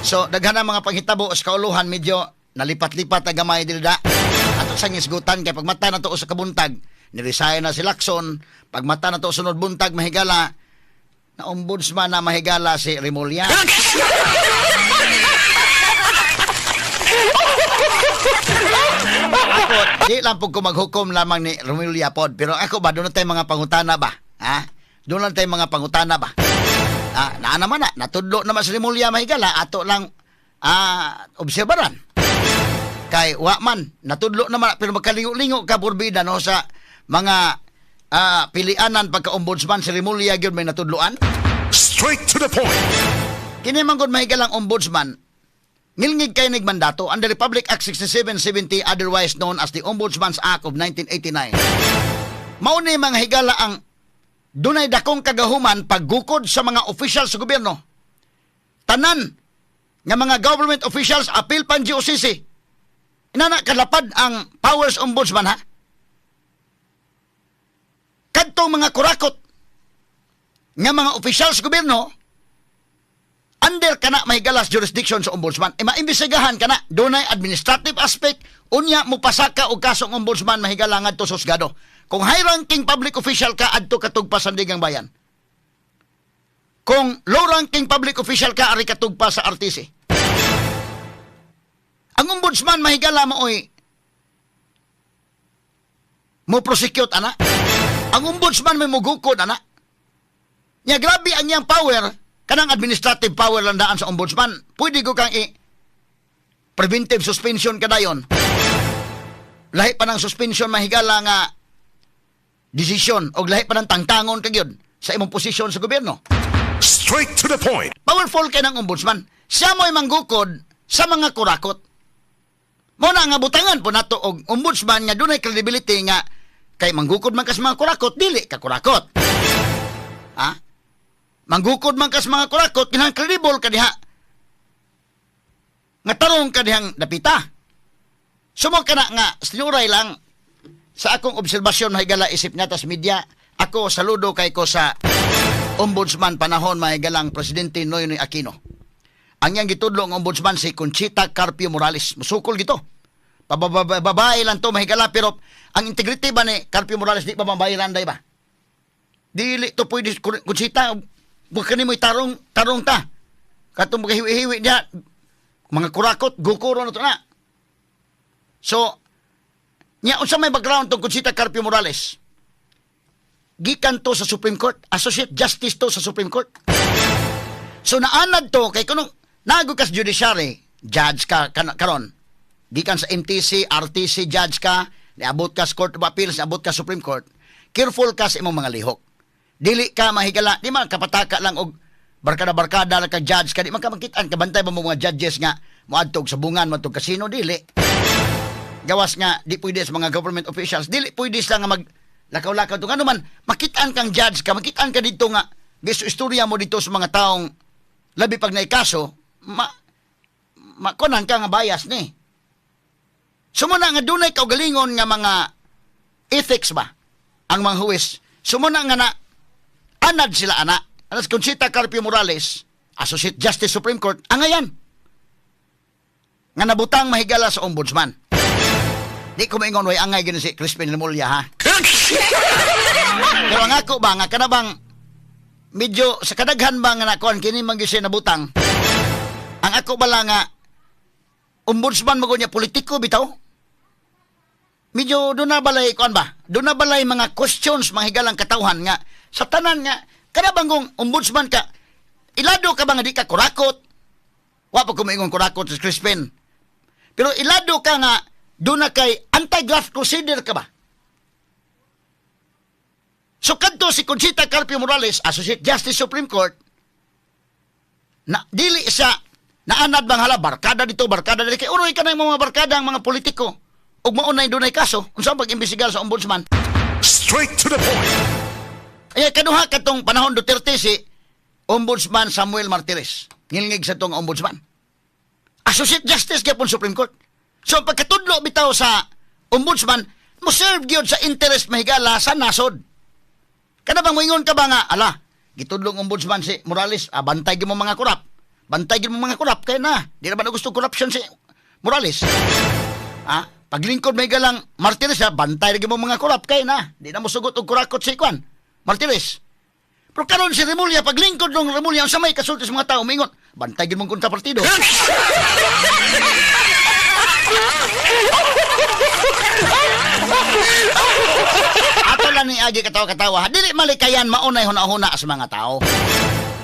So, daghan ang mga panghitabo sa kauluhan, medyo nalipat-lipat na gamay dilda. Ato sa ngisgutan, kay pagmata na to sa kabuntag, niresign na si Lacson, pagmata na to sunod buntag, mahigala, na ombudsman na mahigala si Remulla. Ako, di lang po ko maghukom lamang ni Remulla pod, pero ako ba, doon na tayo mga pangutana ba? Ha? Doon lang tayo mga pangutana ba? Na naman natudlo naman si Remulla mahigala, ato lang obserbaran. Kay Wakman, natudlo naman, pero magkalingo-lingo ka purbida no, sa mga pilianan pagka-ombudsman si Remulla yun may natudloan. Straight to the point. Kini man gud mahigalang ombudsman, ngilngig kay nigmandato under Republic Act 6770, otherwise known as the Ombudsman's Act of 1989. Mao ni mga higala ang dunay dakong kagahuman paggukod sa mga officials sa gobyerno. Tanan nga mga government officials apil pan GOCC. Inana kalapad ang powers ombudsman ha. Kadtong mga kurakot nga mga officials sa gobyerno under kana mahigalas jurisdiction sa ombudsman, maimbestigahan kana dunay administrative aspect unya mo pasaka og kasong ombudsman mahigala ngadto sa husgado. Kung high-ranking public official ka, adto katugpa sa Sandigang Bayan. Kung low-ranking public official ka, ari katugpa sa RTC. Ang ombudsman mahigala mo mo prosecute, ana. Ang ombudsman may mugukod, ana. Nya grabe ang iyang power, kanang administrative power lang daan sa ombudsman. Pwede ko kang preventive suspension kadayon. Lahi pa ng suspension mahigala nga desisyon o lahi pa ng tangtangon kagyod sa imong posisyon sa gobyerno. Straight to the point. Powerful kay ng ombudsman. Siya mo'y manggukod sa mga kurakot. Muna nga butangan po nato og ombudsman nga dunay credibility nga kay manggukod man kas mga kurakot, dili ka kurakot. Ha? Manggukod man kas mga kurakot, kinahang credible ka diha. Nga tarong ka dihang dapita. Sumo ka na nga, sinuray lang sa akong obserbasyon mahigala isip nga tas media, ako saludo kay ko sa ombudsman panahon mahigalang Presidente Noynoy Aquino. Ang yang gitudlo ng ombudsman si Conchita Carpio Morales. Musukol gito. Babae lang to mahigala, pero ang integrity ba ni Carpio Morales di ba mabayaran day ba? Dili to pwede Conchita, bukan mo tarong ta. Katong magahiwi-hiwi niya, mga kurakot, gukuro na to na. So, nya unsa may background tong Conchita Carpio Morales? Gikan to sa Supreme Court, Associate Justice to sa Supreme Court. So naanad to kay kuno nago kas judiciary, judge ka karon. Gikan sa MTC, RTC judge ka, niabot ka sa Court of Appeals, niabot ka sa Supreme Court. Careful ka sa imong mga lihok. Dili ka mahigala, di man kapataka lang og barkada-barkada lang ka judge ka, di man ka makitaan kabantay ba mo mga judges nga moadtog sa bungan, moadtog kasino, dili. Gawas nga di pwede sa mga government officials, dili pwede sila nga maglakaw-lakaw to. Ano man, makitaan kang judge ka, makitaan ka dito nga, gusto istorya mo dito sa mga taong labi pag naikaso, makunan ka nga bias ni. Sumuna nga dunay kaugalingon nga mga ethics ba, ang mga huwis. Sumuna nga na, anad sila ana. Anas Conchita Carpio Morales, Associate Justice Supreme Court, angayan. Nga nabutang mahigala sa ombudsman. Di ko maingon, way angay gini si Crispin Remulla, ha? Pero ang ako ba, nga kanabang medyo sa kadaghan ba nga nakuan, kini manggisi na butang. Ang ako bala nga, ombudsman mo niya politiko, bitaw? Medyo doon na balay, kuan ba? Doon na balay mga questions, mga higalang katawhan nga, sa tanan nga, kanabang kung ombudsman ka, ilado ka ba nga di ka kurakot? Wapa ko maingon kurakot sa Crispin. Pero ilado ka nga, doon na kay anti-graft crusader ka ba? So kadto si Conchita Carpio Morales, Associate Justice Supreme Court, na dili siya naanad bang hala barkada dito, barkada dito. Kay uroy ka na yung mga barkada ang mga politiko. Ug maunay dunay kaso unsa pag-imbestigar sa ombudsman. Straight to the point. Ay kaduha katong panahon Duterte si Ombudsman Samuel Martires. Ngilngig sa tong ombudsman. Associate Justice gyapon Supreme Court. So pagkatudlo bitaw sa ombudsman, mo serve gyud sa interest mahigala sa nasod. Kada bang moingon ka ba nga, ala, gitudlong ombudsman si Morales, bantay gyud mo mga korap. bantay gid mo mga korap kay na. Di naman gusto corruption si Morales. Paglingkod may galang Martires bantay gid mo mga korap kay na. Di na mo sugot og kurakot si Kwan. Martires. Pero karon si Remulla paglingkod ng Remulla ang samay kasulti sa mga tao mingon, bantay gid mo kontra partido. Ato lang ni agi katawa-katawa. Dili malikayan maunay huna-huna sa mga tao.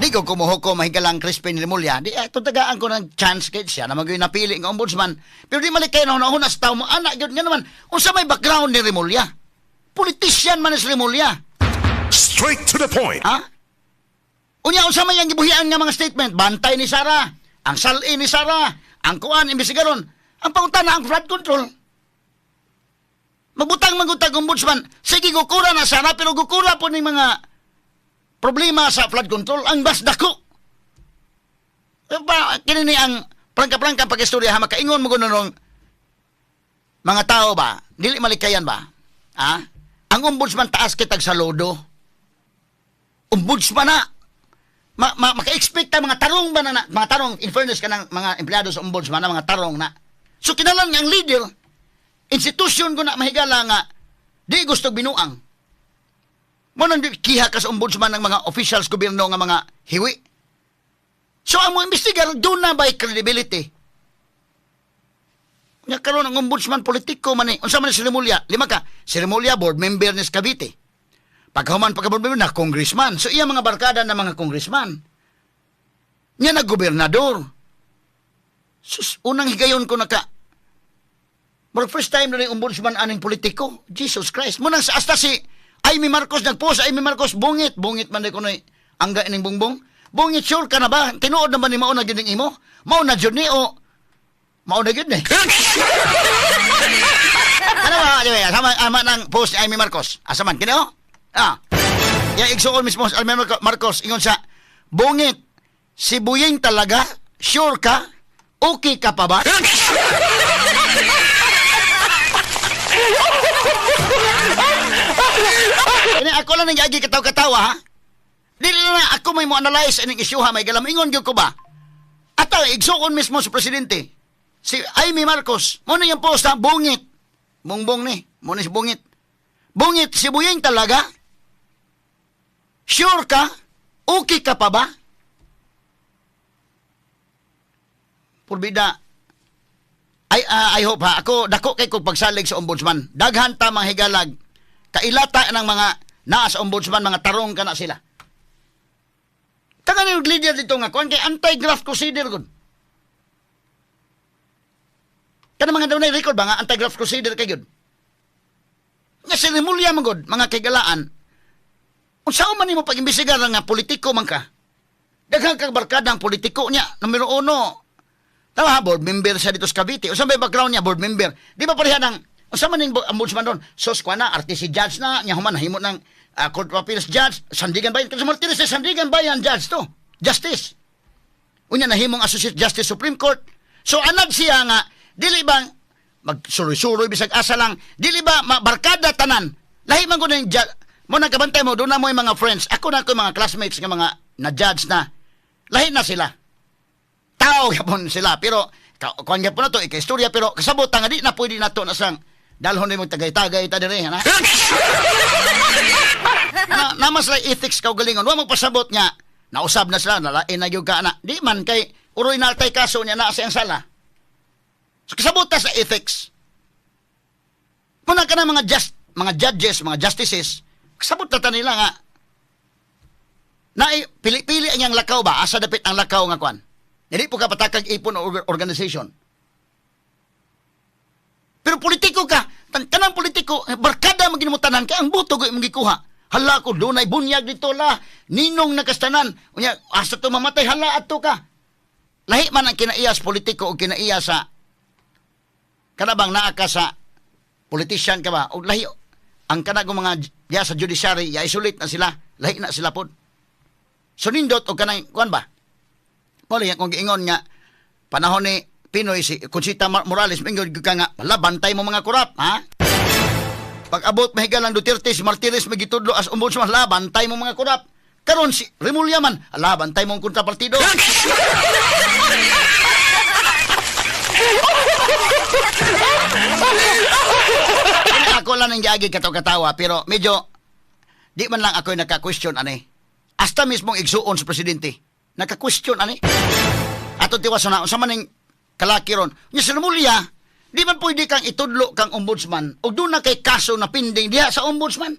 Di ko kumuhuko mahigalang Crispin Remulla. Di ito tagaan ko ng chance kay siya na maging napili ng ombudsman. Pero di malikayan huna-huna sa tao mo. Anak yun nga naman. Unsa may background ni Remulla? Politician man si Remulla. Straight to the point. Unya unsa may ang gibuhian nga mga statement? Bantay ni Sara, ang sali ni Sara, ang kuan imbestigaron. Ang pangutana ang flood control. Magbutang ombudsman. Sige gukura na Sara pero gukura po ning mga problema sa flood control ang bas dako. Kini ni ang prangka-prangka pag-istorya ha makaingon mo gunong mga tao ba? Dili malikayan ba? Ang ombudsman taas kitag saludo. Ombudsman na maka-expect ta mga tarong ba na mga tarong in fairness ka ng mga empleyado sa ombudsman na mga tarong na. So kinalan nga ang leader institusyon ko na mahigala nga di gusto binuang. Mo nang kiha ka sa ombudsman ng mga officials gobyerno nga mga hiwi. So ang mga investigar doon na by credibility. Nya karon ang ombudsman politiko man unsa man si Remulla? 5 ka. Si Remulla board member ni Cavite. Pagkahuman pagka-board member na congressman. So iya mga barkada na mga congressman. Nya nag-gobernador. Sus, unang higayon ko naka first time na rin ombudsman aning politiko. Jesus Christ. Munang sa asta si Amy Marcos, nagpost Amy Marcos, bungit man rin ko na angga ining bungbong. Bungit, sure ka na ba? Tinuod naman ni mauna gining imo? Mauna dyan ni o mauna gid ni. Ano ba? Sama ng post ni Amy Marcos. Asaman, kini o? Yung igsuon mismo si Amy Marcos, ingon sa, bungit, si Buying talaga, sure ka? Okay ka pa ba? Ini ako lang nang agi katawa-katawa ha. Dili na ako may mo analyze ining issue ha, may galamingon gyud ko ba? Ata igsuon mismo sa presidente. Si Amy Marcos, mo na yung post ha, bungit. Bongbong ni, mo na si bungit. Bungit si Buying talaga? Sure ka? Okay ka pa ba? Purbida. I hope ha, ako dako kay kog pagsalig sa ombudsman. Daghan ta mga higalag. Kailata ng mga naa sa ombudsman, mga tarong ka na sila. Taga ni leader dito nga, kung kay anti-graft crusader gud. Kana mga daw na record ba nga anti-graft crusader kay gud. Nga si Remulla magod, mga kagalaan. Unsa man nimo pag-imbestigar nga politiko man ka. Daghang kag barkada ang politiko niya. Numero 1. Tawa board member siya dito sa Cavite. Unsa may background niya board member? Di ba pareha ng unsa man ning ombudsman doon? Sos kwa na RTC judge na nya human nahimo ng Court of Appeals judge, Sandigan Bayan, kasi Martires sa Sandigan Bayan judge to. Justice. Unya nahimong Associate Justice Supreme Court. So anad siya nga dili bang magsuroy-suroy bisag asa lang, dili ba barkada tanan. Lahi man ko ning mo nagkabantay mo doon na mo yung mga friends. Ako na ko mga classmates nga mga na judge na. Lahi na sila. Tao yapon sila pero kuan gyapon na to ika-istorya pero kasabot nga di na pwede nato na sang dalhon ni mo tagay-tagay ta dire na. Namas like ethics kaw galingon. Wa magpasabot nga nausab na sila nalain na gyud ka na. Di man kay uroy na tay kaso niya na sa sala. So kasabot ta sa ethics. Muna ka na mga judges, mga justices, kasabot na ta nila nga na pili-pili ang lakaw ba asa dapit ang lakaw nga kwan. Dili po ka patakag ipon o organization. Pero politiko ka, kanang politiko, barkada maginumutanan ka, ang buto ko imong gikuha. Hala ko, dunay bunyag dito la, ninong nakastanan. Unya, asa to mamatay, hala ato ka. Lahi man ang kinaiya sa politiko o kinaiya sa, kanabang naa ka sa politician ka ba, o lahi, ang kanagong mga diya sa judiciary, ya isolate na sila, lahi na sila po. So nindot o kanang, kuan ba? Muli, kung giingon nga, panahon ni Pinoy, si Conchita Morales, mingon ka nga, wala, bantay mo mga kurap, ha? Pag abot mahigalang Duterte, si Martires magitudlo as ombudsman, wala, bantay mo mga kurap. Karon si Remulla man, ala bantay mong kontrapartido. Ako lang ang giagi katawa pero medyo di man lang ako naka-question ani. Hasta mismong igsuon sa presidente. Naka-question ani. Ato tiwas na sa maning kalaki ron. Nya si Remulla, di man pwede kang itudlo kang ombudsman ug doon na kay kaso na pending diha sa ombudsman.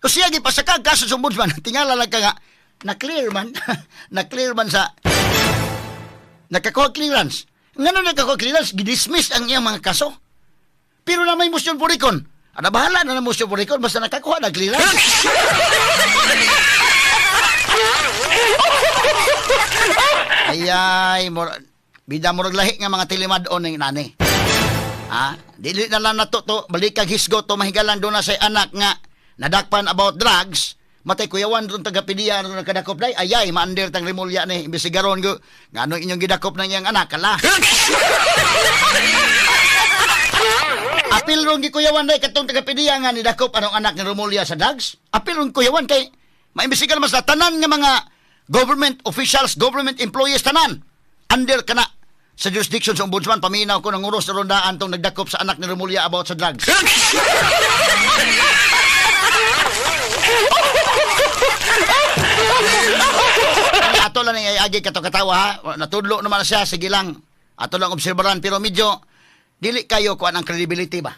O siya gipasakag kaso sa ombudsman, tingala lang ka nga na-clear man. Na-clear man sa nakakuha clearance. Ngano nakakuha clearance, gidismiss ang iyang mga kaso. Pero na may motion for recon. Ano bahala na motion for recon basta nakakuha na clearance. Ayay, bida mo lahi nga mga tilimad-on ng nani. Ha? Dili na lang nato to, balik kag hisgo to mahigalan doon na say anak nga nadakpan about drugs. Matay kuyawan doon taga-PDEA ron nakadakop day. Ayay, maander tang Remulla ni imbestigaron ko. Ngano inyong gidakop na iyang anak kala. Apil ron gikuyawan day katong taga-PDEA nga ni dakop anong anak ni Remulla sa drugs. Apil ron kuyawan kay maimbestigar mas tanan nga mga government officials, government employees tanan. Under kana sa jurisdiction sa ombudsman paminaw ko ng uros na rondaan tong nagdakop sa anak ni Remulla about sa drugs. Ato lang yung agi katawa ha. Natudlo naman na siya, sige lang. Ato lang obserbaran, pero medyo dili kayo kuan ang credibility ba?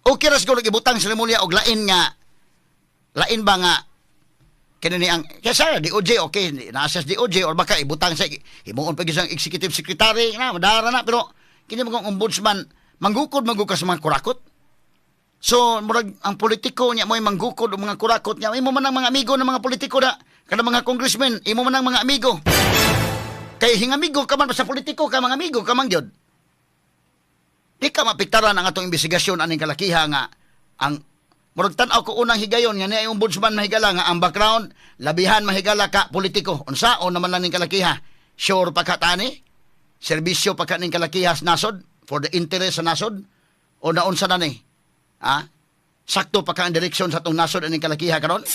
Okay ra siguro gibutang sa Remulla og lain ba nga kinini ang kaya DOJ okay na-assess DOJ or baka ibutang sa himuon pa isang executive secretary na madara na pero kini mga ombudsman manggukod sa mga kurakot. So, murag ang politiko niya mo'y manggukod o mga kurakot niya. Imo man ang mga amigo ng mga politiko na, kada mga congressmen, imo man ang mga amigo. Kay hingamigo ka man sa politiko, ka mga amigo, ka man yun. Di ka mapiktaran ang atong investigasyon aning kalakiha nga, ang murag tanaw ko unang higayon, nga niya yung ombudsman mahigala nga, ang background, labihan mahigala ka politiko. Unsa, o naman lang ning kalakiha. Sure pa ka tani? Serbisyo pa ka ning kalakiha sa nasod? For the interest sa nasod? O naunsa na ni? Ha? Sakto pa ka ang direksyon sa itong nasod aning kalakiha karon?